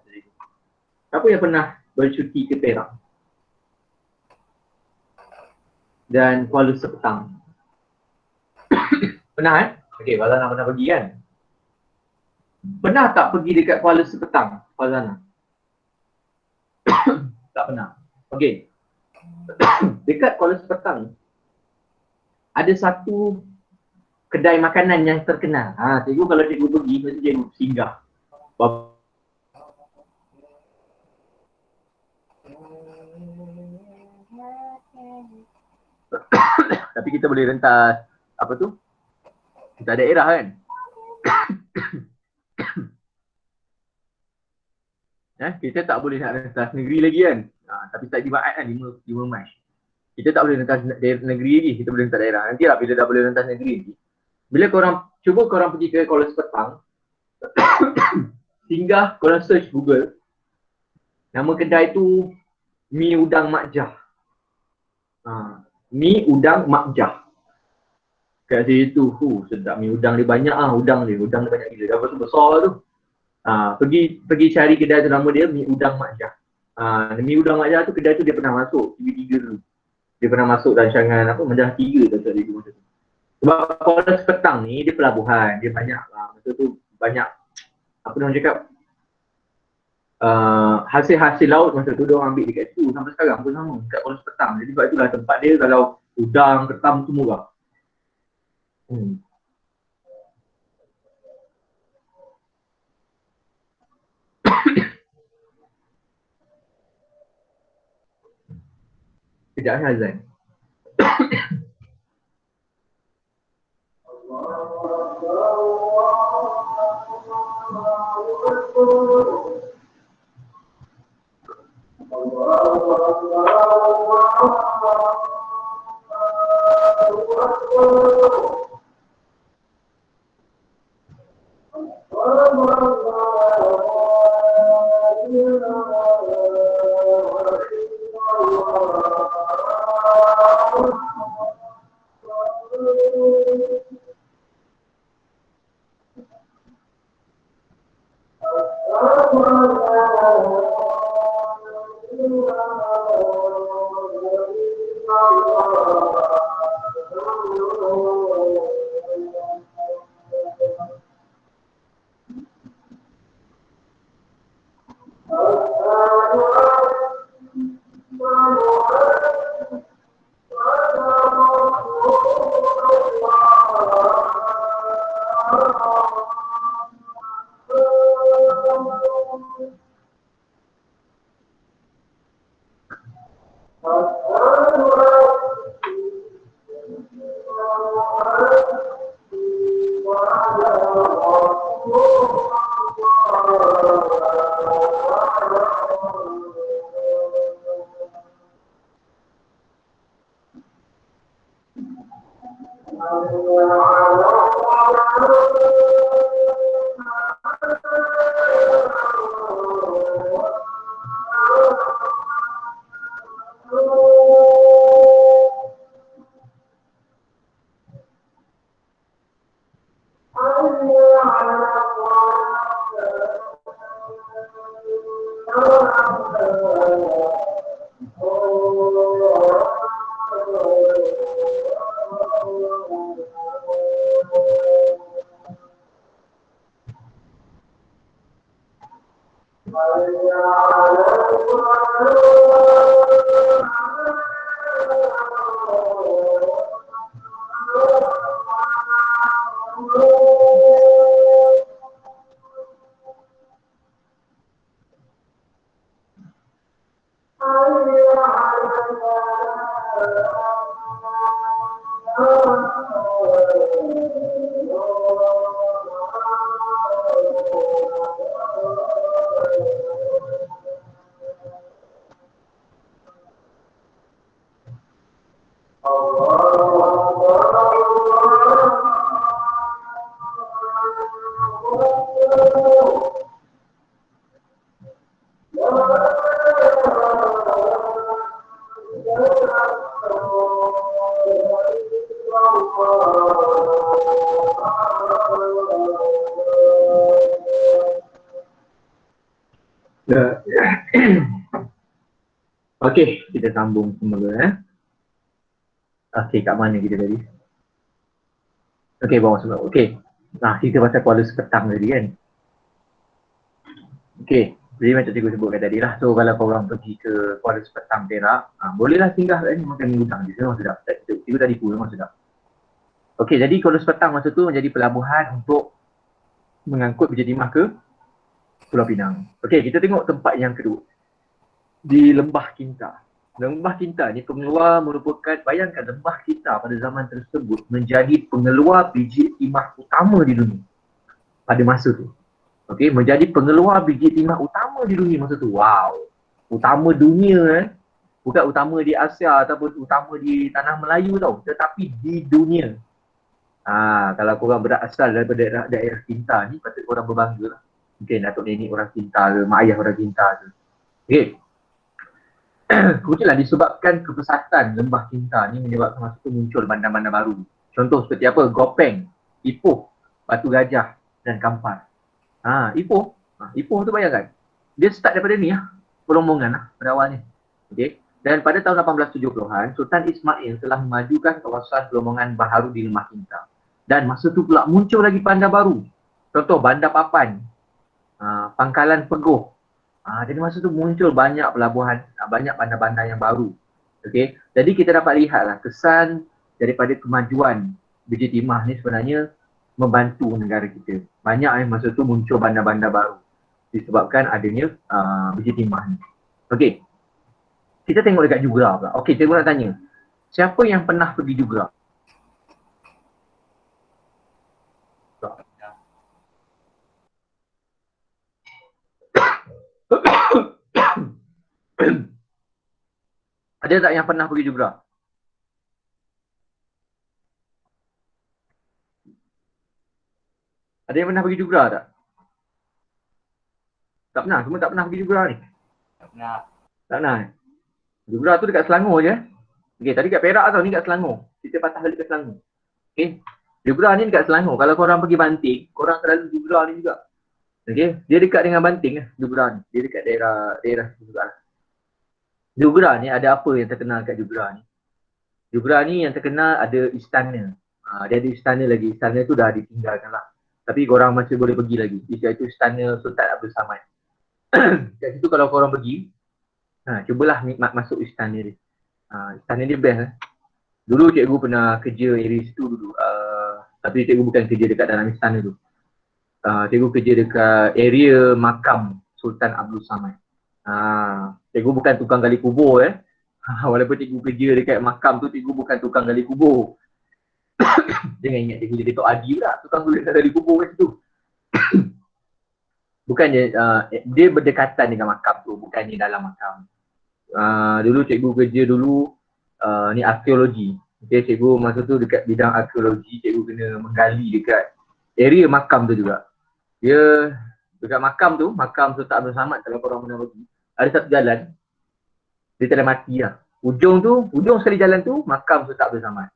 Siapa yang pernah bercuti ke Perak? Dan Kuala Sepetang. Pernah Okey, Fazana pernah pergi kan? Pernah tak pergi dekat Kuala Sepetang, Fazana? Tak pernah. Okey. Dekat Kuala Sepetang ada satu kedai makanan yang terkenal. Cikgu kalau cikgu pergi, mesti cikgu singgah. Tapi kita boleh rentas, apa tu? Kita daerah kan? Kita tak boleh nak rentas negeri lagi kan? Tapi tak dibaat kan 5 Mac. Kita tak boleh rentas negeri lagi, kita boleh rentas daerah. Nanti lah bila dah boleh rentas negeri lagi. Bila korang, cuba korang pergi ke Kuala Sepetang, singgah korang search Google, nama kedai tu Mi Udang Mak Jah. Mi Udang Mak Jah. Kat situ, sedap mi udang dia banyak udang dia banyak gila. Dah besar tu. Pergi cari kedai tu, nama dia Mi Udang Mak Jah. Mi Udang Mak Jah tu, kedai tu dia pernah masuk TV3 dulu. Dia pernah masuk rancangan apa Majalah 3 tak ada masa tu. Sebab Kuala Sepetang ni dia pelabuhan, dia banyak masa tu banyak apa orang cakap hasil-hasil laut masa tu dia orang ambil dekat situ sampai sekarang pun sama dekat Kuala Sepetang. Jadi sebab itulah tempat dia kalau udang, ketam tu murah. Sekejap Hazan. Okey, kita sambung semula. Okey, kat mana kita tadi? Okey, bawa semula. Okey. Kita pasal Kuala Sepetang tadi kan. Okey, jadi macam cikgu sebutkan tadi lah. So kalau korang pergi ke Kuala Sepetang Perak, bolehlah singgah kat ni makan udang je, memang sedap. Cikgu tadi pun memang sedap. Okey, jadi Kolus Petang masa tu menjadi pelabuhan untuk mengangkut biji timah ke Pulau Pinang. Okey, kita tengok tempat yang kedua. Di Lembah Kinta. Lembah Kinta ni pengeluar merupakan, bayangkan Lembah Kinta pada zaman tersebut menjadi pengeluar biji timah utama di dunia pada masa tu. Okey, menjadi pengeluar biji timah utama di dunia masa tu. Wow. Utama dunia bukan utama di Asia ataupun utama di tanah Melayu tau, tetapi di dunia. Kalau korang berasal daripada daerah Kinta ni, patut korang berbangga lah. Mungkin datuk nenek orang Kinta ke, mak ayah orang Kinta ke. Okey. Kebetulan disebabkan kepesatan Lembah Kinta ni menyebabkan masa tu muncul bandar-bandar baru. Contoh seperti apa? Gopeng, Ipoh, Batu Gajah dan Kampar. Ipoh. Ipoh tu bayangkan. Dia start daripada ni lah. Perombongan lah pada awalnya. Okay. Dan pada tahun 1870-an, Sultan Ismail telah memajukan kawasan perombongan baharu di Lembah Kinta. Dan masa tu pula muncul lagi bandar baru. Contoh Bandar Papan, Pangkalan Pegoh. Jadi masa tu muncul banyak pelabuhan, banyak bandar-bandar yang baru. Okay. Jadi kita dapat lihatlah kesan daripada kemajuan biji timah ni sebenarnya membantu negara kita. Banyak masa tu muncul bandar-bandar baru disebabkan adanya biji timah ni. Okey. Kita tengok dekat Jugra pula. Okey, cikgu nak tanya. Siapa yang pernah pergi Jugra? Ada tak yang pernah pergi Jugra? Ada yang pernah pergi Jugra tak? Tak pernah? Semua tak pernah pergi Jugra ni? Tak pernah. Tak pernah. Jugra tu dekat Selangor je. Okey, tadi kat Perak tau, ni kat Selangor. Kita patah balik ke Selangor. Okey. Jugra ni dekat Selangor. Kalau korang pergi Banting, korang selalu Jugra ni juga. Okey. Dia dekat dengan Banting lah, Jugra ni. Dia dekat daerah juga lah. Jugra ni ada apa yang terkenal kat Jugra ni? Jugra ni yang terkenal ada istana. Dia ada istana lagi. Istana tu dah ditinggalkan lah. Tapi korang masih boleh pergi lagi. Iaitu istana Sultan Abdul Samad. Kat situ kalau korang pergi, cubalah masuk istana dia. Istana dia best lah. Dulu cikgu pernah kerja area situ dulu. Tapi cikgu bukan kerja dekat dalam istana tu. Cikgu kerja dekat area makam Sultan Abdul Samad. Cikgu bukan tukang gali kubur Walaupun cikgu kerja dekat makam tu, cikgu bukan tukang gali kubur. Jangan ingat cikgu jadi Tok Adi pula, tukang gali kubur kat situ. Bukannya dia berdekatan dengan makam tu, bukannya dalam makam. Dulu cikgu kerja dulu ni arkeologi. Okay, cikgu masa tu dekat bidang arkeologi, cikgu kena menggali dekat area makam tu juga. Dia dekat makam Sultan Abdul Samad, kalau korang pernah pergi, ada satu jalan, dia tak ada mati lah. Ujung sekali jalan tu, makam Sultan Abdul Samad.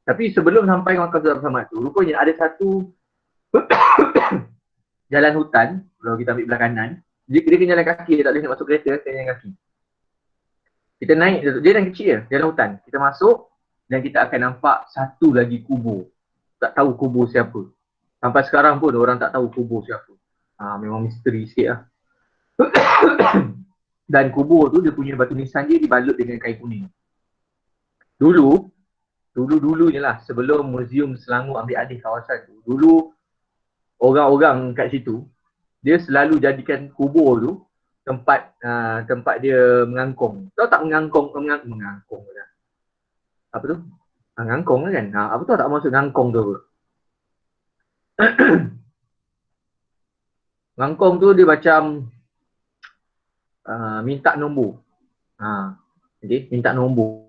Tapi sebelum sampai makam Sultan Abdul Samad tu, rupanya ada satu jalan hutan, kalau kita ambil belah kanan, dia kena jalan kaki, dia tak boleh nak masuk kereta, kena jalan kaki. Kita naik, dia yang kecil je, jalan hutan. Kita masuk dan kita akan nampak satu lagi kubur. Tak tahu kubur siapa. Sampai sekarang pun orang tak tahu kubur siapa. Memang misteri sikit lah. Dan kubur tu dia punya batu nisan dia dibalut dengan kain kuning. Dulu-dulunya lah, sebelum Museum Selangor ambil alih kawasan tu, dulu orang-orang kat situ, dia selalu jadikan kubur tu tempat dia mengangkung. Tahu tak mengangkung lah. Apa tu? Ngangkung kan? Apa tu tak maksud ngangkung tu? Ngangkung tu dia macam minta nombor. Okay, minta nombor.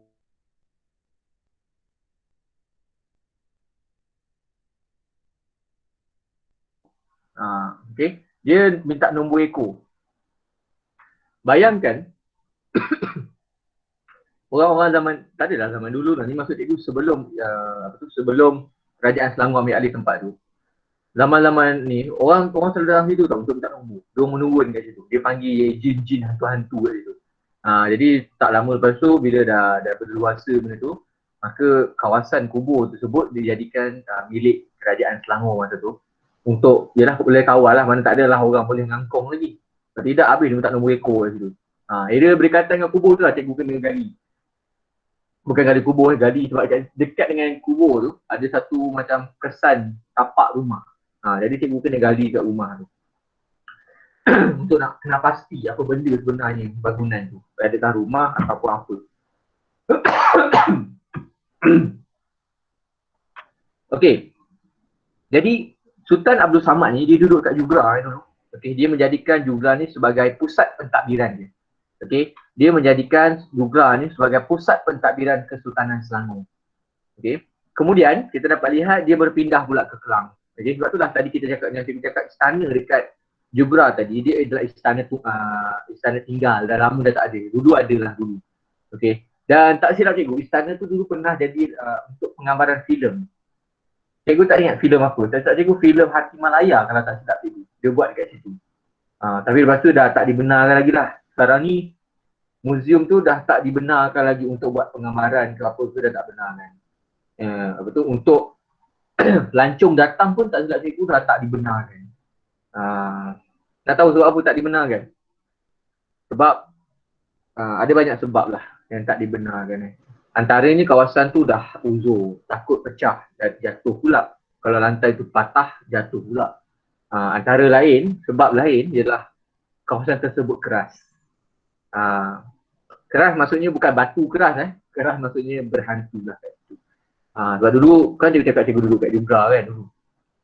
Okay, dia minta nombor ekor. Bayangkan orang-orang zaman, tak adalah zaman dulu lah, ni maksud cikgu sebelum kerajaan Selangor ambil alih tempat tu. Zaman-zaman ni orang selalu dalam situ tau untuk minta nombor. Dia menurun kat situ. Dia panggil jin-jin hantu-hantu kat situ. Jadi tak lama lepas tu bila dah berluasa benda tu, maka kawasan kubur tersebut dijadikan milik kerajaan Selangor masa tu. Untuk yalah boleh kawal lah, mana tak adalah orang boleh ngangkong lagi. Kalau tidak habis dia minta nombor ekor kat situ. Area berdekatan dengan kubur tu lah cikgu kena gali. bukan gali kubur, gali sebab dekat dengan kubur tu ada satu macam kesan tapak rumah. Jadi cikgu kena gali kat rumah tu. Untuk nak kena pasti apa benda sebenarnya bangunan tu. Adakah rumah ataupun apa. Okey. Jadi Sultan Abdul Samad ni dia duduk kat Jugra dulu. Okey, dia menjadikan Jugra ni sebagai pusat pentadbiran dia. Okey, dia menjadikan Jugra ni sebagai pusat pentadbiran Kesultanan Selangor. Okey. Kemudian kita dapat lihat dia berpindah pula ke Kelang. Okey, sebab itulah tadi kita cakap dengan kita cakap istana dekat Jugra tadi, dia adalah istana tinggal, dah lama dah tak ada. Dulu adalah dulu. Okey. Dan tak silap cikgu, istana tu dulu pernah jadi untuk penggambaran filem. Cikgu tak ingat filem apa. Tak cikgu filem Hati Malaya kalau tak silap cikgu. Dia buat dekat situ. Tapi lepas tu dah tak dibenarkan lagi lah. Sekarang ni muzium tu dah tak dibenarkan lagi untuk buat penggambaran ke apa ke, dah tak benarkan. Apa tu, untuk pelancong datang pun tak silap cikgu dah tak dibenarkan. Tak tahu sebab apa tak dibenarkan. Sebab ada banyak sebab lah yang tak dibenarkan. Antaranya kawasan tu dah uzur, takut pecah dan jatuh pula. Kalau lantai tu patah, jatuh pula. Antara lain, sebab lain ialah kawasan tersebut keras. Keras maksudnya bukan batu keras. Keras maksudnya berhantu lah. Sebab dulu kan dia cakap cikgu duduk kat Jugra kan dulu.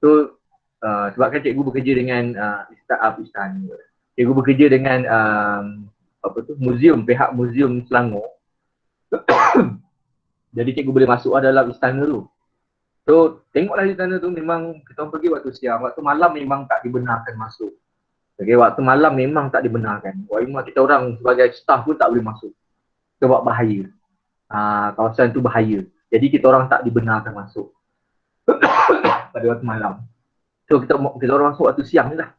So sebab kan cikgu bekerja dengan istana. Cikgu bekerja dengan muzium, pihak muzium Selangor. Jadi cikgu boleh masuk dalam istana tu. So tengoklah istana tu, memang kita pergi waktu siang, waktu malam memang tak dibenarkan masuk. Okay, waktu malam memang tak dibenarkan. Memang kita orang sebagai staff pun tak boleh masuk. Sebab bahaya. Kawasan tu bahaya. Jadi kita orang tak dibenarkan masuk pada waktu malam. So kita orang masuk waktu siang ni lah.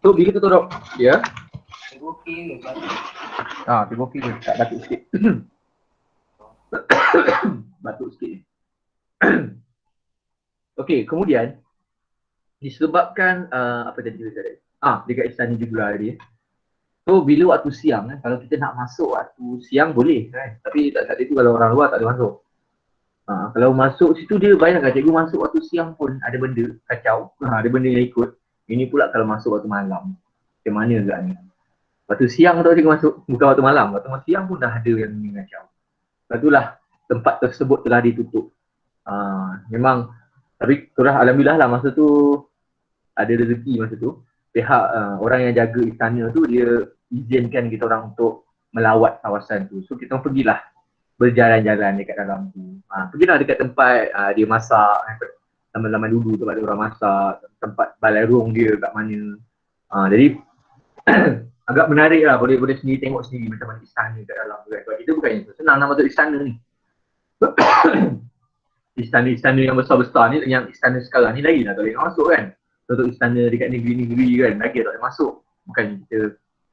So bila kita orang, ya. Cikgu okey ke batuk? Cikgu okey ke? Tak batuk sikit. Batuk sikit. Okey, kemudian disebabkan apa tadi kita cakap? Dekat istana Jugra tadi. So bila waktu siang kalau kita nak masuk waktu siang boleh kan. Tapi saat itu kalau orang luar tak boleh masuk. Kalau masuk situ dia bayangkan cikgu masuk waktu siang pun ada benda kacau. Ada benda yang ikut. Ini pula kalau masuk waktu malam. Macam mana agaknya? Waktu siang tu cikgu masuk, bukan waktu malam. Waktu siang pun dah ada yang kacau. Lepas itulah tempat tersebut telah ditutup. Memang, tapi alhamdulillah lah masa tu ada rezeki masa tu. Pihak orang yang jaga istana tu dia izinkan kita orang untuk melawat kawasan tu. So kita pergilah berjalan-jalan dekat dalam tu. Pergilah dekat tempat dia masak, zaman-zaman dulu tempat dia orang masak, tempat balai rong dia kat mana. Jadi agak menarik lah, boleh sendiri tengok sendiri macam mana istana kat dalam tu kan. Sebab kita bukannya senang nak masuk istana ni. Istana-istana yang besar-besar ni, yang istana sekarang ni lagi lah tak boleh masuk kan. Untuk istana dekat negeri-negeri kan, lagi tak boleh masuk. Bukan kita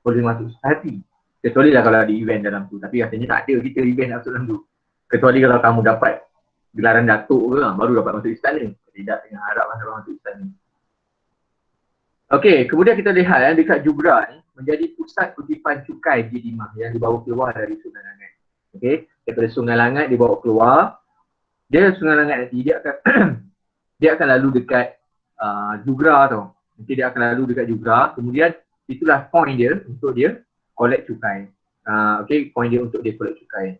boleh masuk sehati. Kecuali lah kalau ada event dalam tu. Tapi rasanya tak ada kita event masuk dalam tu. Kecuali kalau kamu dapat gelaran datuk ke, baru dapat masuk istana. Tidak tengah harap masuk istana. Okey, kemudian kita lihat dekat Jugra ni menjadi pusat kutipan cukai di Dimah yang dibawa keluar dari Sungai Langat. Okey, daripada Sungai Langat dibawa keluar. Sungai Langat nanti dia akan dia akan lalu dekat Jugra tu. Nanti dia akan lalu dekat Jugra. Kemudian itulah point dia untuk dia collect cukai. Okey, point dia untuk dia collect cukai.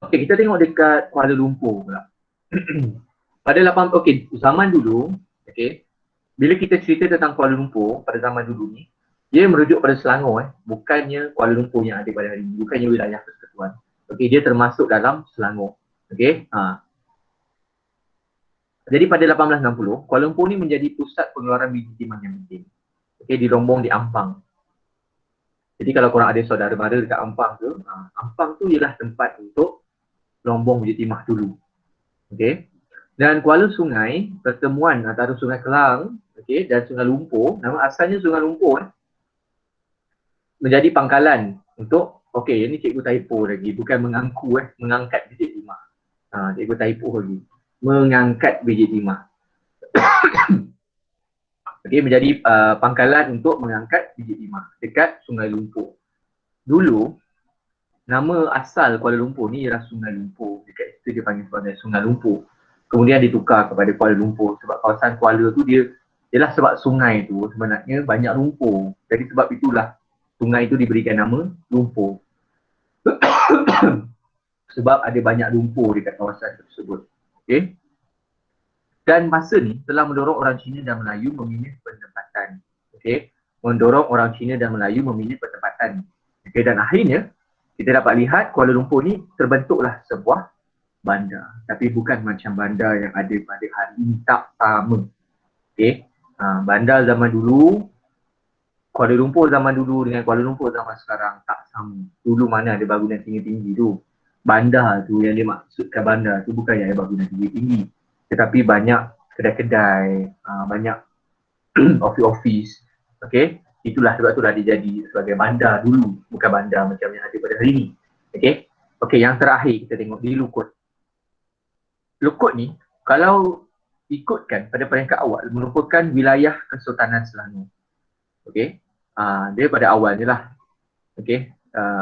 Okey, kita tengok dekat Kuala Lumpur pula. Pada zaman dulu, okey, bila kita cerita tentang Kuala Lumpur pada zaman dulu ni, dia merujuk pada Selangor bukannya Kuala Lumpur yang ada pada hari ini, bukannya wilayah Persekutuan. Okey, dia termasuk dalam Selangor. Okey. Jadi pada 1860, Kuala Lumpur ni menjadi pusat pengeluaran biji timah yang penting. Okey, dirombong di Ampang. Jadi kalau korang ada saudara mara dekat Ampang tu, Ampang tu ialah tempat untuk rombong biji timah dulu. Okey. Dan Kuala Sungai, pertemuan antara Sungai Kelang, okey, dan Sungai Lumpur, nama asalnya Sungai Lumpur menjadi pangkalan untuk, okey, ini cikgu typo lagi, bukan mengangkat biji timah. Cikgu typo lagi. Mengangkat biji timah. Okey, menjadi pangkalan untuk mengangkat biji timah dekat Sungai Lumpur. Dulu nama asal Kuala Lumpur ni ialah Sungai Lumpur. Dekat situ dia panggil sebagai Sungai Lumpur. Kemudian ditukar kepada Kuala Lumpur sebab kawasan Kuala tu dia ialah sebab sungai tu sebenarnya banyak lumpur. Jadi sebab itulah sungai itu diberikan nama lumpur. Sebab ada banyak lumpur dekat kawasan tersebut. Okay. Dan masa ni telah mendorong orang Cina dan Melayu memilih penempatan. Okay. Mendorong orang Cina dan Melayu memilih penempatan. Okay. Dan akhirnya kita dapat lihat Kuala Lumpur ni terbentuklah sebuah bandar. Tapi bukan macam bandar yang ada pada hari ini, tak sama. Okay. Bandar zaman dulu, Kuala Lumpur zaman dulu dengan Kuala Lumpur zaman sekarang tak sama. Dulu mana ada bangunan tinggi-tinggi tu. Bandar tu yang dia maksudkan bandar tu bukan yang ada bangunan tinggi-tinggi. Tetapi banyak kedai-kedai, banyak office-office. Okay. Itulah sebab itulah dia jadi sebagai bandar dulu. Bukan bandar macam yang ada pada hari ini. Okay. Okay, yang terakhir kita tengok di Lukut. Lukut ni, kalau ikutkan pada peringkat awal, merupakan wilayah Kesultanan Selangor. Okay. Dia pada awalnya lah. Okay.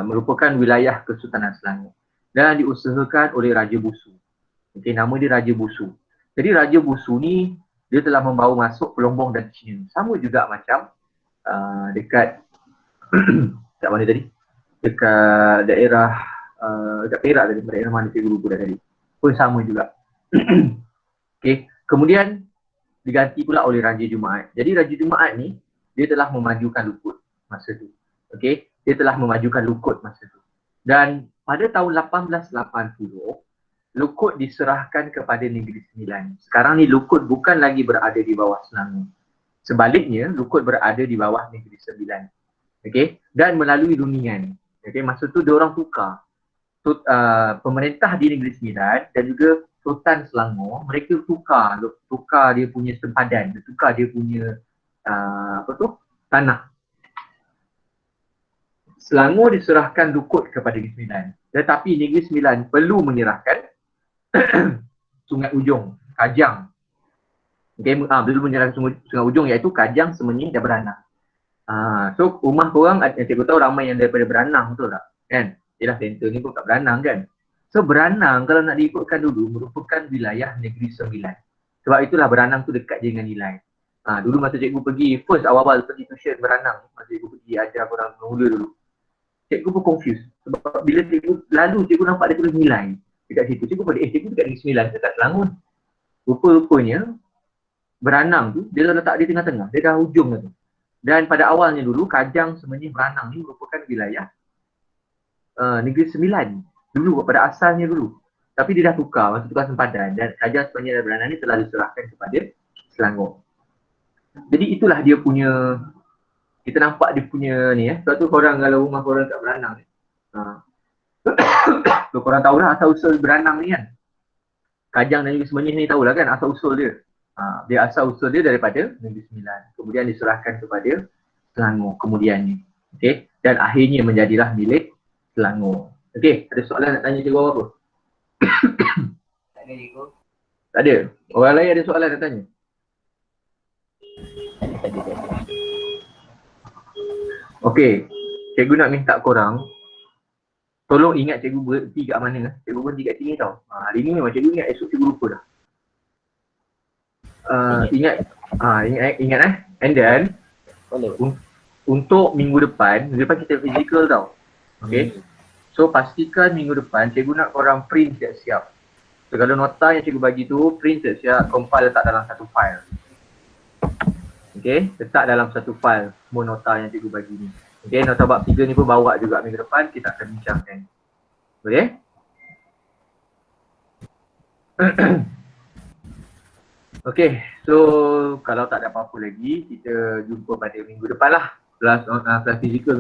Merupakan wilayah Kesultanan Selangor. Dan diusahakan oleh Raja Busu. Okay, nama dia Raja Busu. Jadi Raja Busu ni, dia telah membawa masuk Pelombong dan Cina. Sama juga macam dekat dekat mana tadi? Dekat daerah dekat Perak tadi, daerah mana saya lupa dah tadi. Pun sama juga. Okay. Kemudian diganti pula oleh Raja Jumaat. Jadi Raja Jumaat ni dia telah memajukan Lukut masa tu. Okay. Dia telah memajukan Lukut masa tu. Dan pada tahun 1880 Lukut diserahkan kepada Negeri Sembilan. Sekarang ni Lukut bukan lagi berada di bawah Selangor. Sebaliknya Lukut berada di bawah Negeri Sembilan. Okay. Dan melalui rundingan. Okay. Masa tu dia orang tukar. Pemerintah di Negeri Sembilan dan juga Sultan Selangor, mereka tukar dia punya sempadan, tukar dia punya tanah. Selangor diserahkan Lukut kepada Negeri Sembilan, tetapi Negeri Sembilan perlu menyerahkan Sungai Ujong, Kajang. Okay, perlu menyerahkan Sungai Ujong iaitu Kajang, Semenyih dan Beranang. So rumah korang, cikgu tahu ramai yang daripada Beranang, betul tak? Kan? Yelah, center ni pun kat Beranang kan. So Beranang kalau nak diikutkan dulu merupakan wilayah Negeri Sembilan. Sebab itulah Beranang tu dekat je dengan Nilai. Dulu masa cikgu pergi, first awal-awal pergi tuition Beranang, masa cikgu pergi ajar korang mula dulu. Cikgu pun confused. Sebab bila cikgu nampak dia tulis Nilai dekat situ. Cikgu pada cikgu dekat Negeri Sembilan, dekat Selangor. Rupa-rupanya Beranang tu, dia letak di tengah-tengah, dia dah hujung tu. Dan pada awalnya dulu, Kajang, Semenyih, Beranang ni merupakan wilayah Negeri Sembilan. Dulu pada asalnya dulu. Tapi dia dah tukar, masa tukar sempadan. Dan Kajang, Semenyih dan Beranang ni telah diserahkan kepada Selangor. Jadi itulah dia punya, kita nampak dia punya ni sebab tu korang kalau rumah korang kat Beranang ni. So korang tahulah asal-usul Beranang ni kan. Kajang dan juga Semenyih ni tahulah kan asal-usul dia. Dia asal-usul dia daripada Negeri Sembilan. Kemudian diserahkan kepada Selangor kemudiannya. Okay. Dan akhirnya menjadilah milik Selangor. Okey, ada soalan nak tanya cikgu apa? Tak ada cikgu. Tak ada? Orang lain ada soalan nak tanya? Okey, cikgu nak minta korang tolong ingat cikgu berhenti kat mana. Cikgu berhenti kat sini tau. Hari ni memang cikgu ingat, esok cikgu lupa dah. Ingat And then untuk minggu depan kita physical tau. Okey. So pastikan minggu depan cikgu nak korang print siap-siap. So kalau nota yang cikgu bagi tu print siap-siap, compile letak dalam satu file. Okay, letak dalam satu file semua nota yang cikgu bagi ni. Okay, nota bab 3 ni pun bawa juga minggu depan, kita akan bincangkan. Boleh? Okay, so kalau tak ada apa-apa lagi, kita jumpa pada minggu depan lah. Kelas physical.